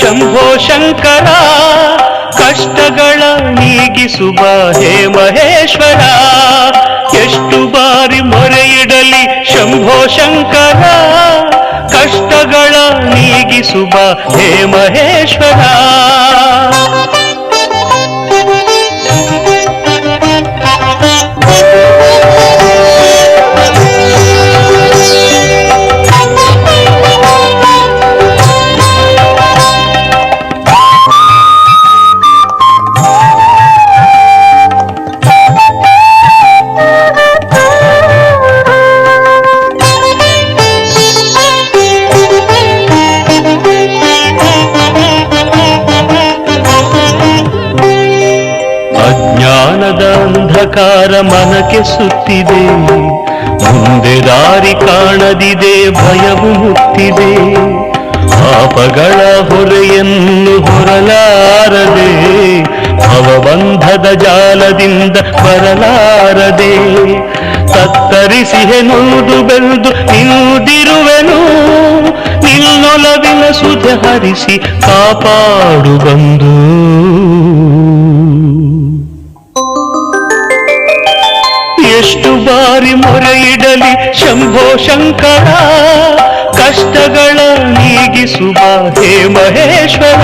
ಶಂಭೋ ಶಂಕರ ಕಷ್ಟಗಳ ನೀಗಿಸುವ ಹೇ ಮಹೇಶ್ವರ. ಎಷ್ಟು ಬಾರಿ ಮೊರೆಯಿಡಲಿ ಶಂಭೋ ಶಂಕರ ಕಷ್ಟಗಳ ನೀಗಿಸುವ ಹೇ ಮಹೇಶ್ವರ. ಅಜ್ಞಾನದ ಅಂಧಕಾರ ಮನಕ್ಕೆ ಸುತ್ತಿದೆ, ಮುಂದೆ ದಾರಿ ಕಾಣದಿದೆ, ಭಯವು ಮುತ್ತಿದೆ. ಪಾಪಗಳ ಹೊರೆಯನ್ನು ಹೊರಲಾರದೆ, ಭವಬಂಧದ ಜಾಲದಿಂದ ಬರಲಾರದೆ, ತತ್ತರಿಸಿಹೆ ನೊಂದು ಬೆಳೆದು ನಿಂದಿರುವೆನು. ನಿನ್ನೊಲವಿನ ಸುಧೆ ಹರಿಸಿ ಕಾಪಾಡು ಬಂದು. ಎಷ್ಟು ಬಾರಿ ಮೊರೆಯಿಡಲಿ ಶಂಭೋ ಶಂಕರ ಕಷ್ಟಗಳ ನೀಗಿಸುವ ಹೇ ಮಹೇಶ್ವರ.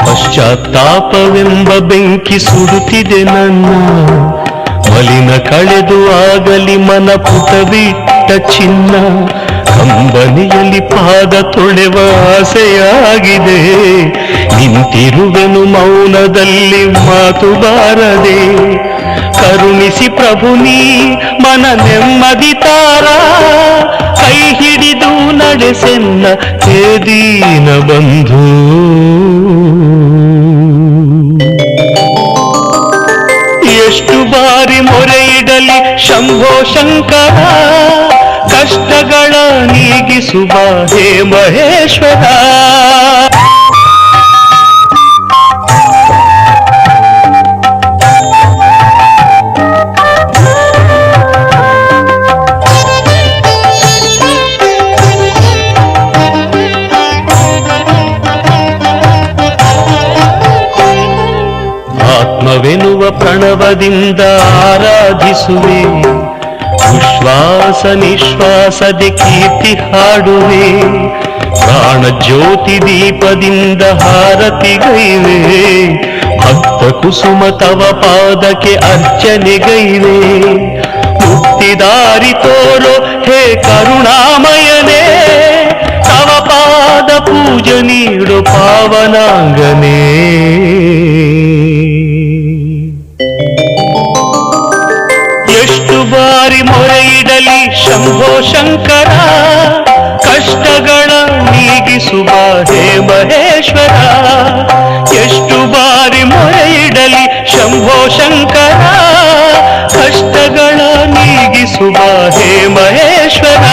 ಪಶ್ಚಾತ್ತಾಪವೆಂಬ ಬೆಂಕಿ ಸುಡುತ್ತಿದೆ ನನ್ನ, ಮಲಿನ ಕಳೆದು ಆಗಲಿ ಮನ ಪುಟವಿಟ್ಟ ಚಿನ್ನ. ಕಂಬನಿಯಲ್ಲಿ ಪಾದ ತೊಳೆವ ಆಸೆಯಾಗಿದೆ, ನಿಂತಿರುವೆನು ಮೌನದಲ್ಲಿ ಮಾತು ಬಾರದೆ. ಕರುಣಿಸಿ ಪ್ರಭು ನೀ ಮನ ನೆಮ್ಮದಿ ತಾರ, ಕೈ ಹಿಡಿದು ನಡೆಸೆನ್ನ ಹೇ ದೀನ ಬಂಧು. ಎಷ್ಟು ಬಾರಿ ಮೊರೆಯಿಡಲಿ ಶಂಭೋ ಶಂಕರ ಕಷ್ಟಗಳ ನೀಗಿಸುವ ಹೇ ಮಹೇಶ್ವರ. ಆತ್ಮವೆನುವ ಪ್ರಣವದಿಂದ ಆರಾಧಿಸುವೆ, ಉಶ್ವಾಸ ನಿಶ್ವಾಸದೆ ಕೀರ್ತಿ ಹಾಡುವೆ. ಪ್ರಾಣ ಜ್ಯೋತಿ ದೀಪದಿಂದ ಹಾರತಿಗೈವೆ, ಭಕ್ತ ಕುಸುಮ ತವ ಪಾದಕ್ಕೆ ಅರ್ಚನೆಗೈವೆ. ಮುಕ್ತಿದಾರಿ ತೋರೋ ಹೇ ಕರುಣಾಮಯನೇ, ತವ ಪಾದ ಪೂಜ ನೀಡು ಪಾವನಾಂಗನೇ. ಎಷ್ಟು ಬಾರಿ ಮೊರೆಯಿಡಲಿ ಶಂಭೋ ಶಂಕರ ಕಷ್ಟಗಳ ನೀಗಿಸುವ ಹೇ ಮಹೇಶ್ವರ. ಎಷ್ಟು ಬಾರಿ ಮೊರೆಯಿಡಲಿ ಶಂಭೋ ಶಂಕರ ಕಷ್ಟಗಳ ನೀಗಿಸುವ ಹೇ ಮಹೇಶ್ವರ.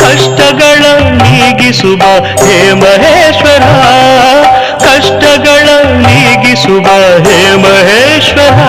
ಕಷ್ಟಗಳ ನೀಗಿಸುವ ಹೇ ಮಹೇಶ್ವರ. ಕಷ್ಟಗಳ ನೀಗಿಸುವ ಹೇ ಮಹೇಶ್ವರ.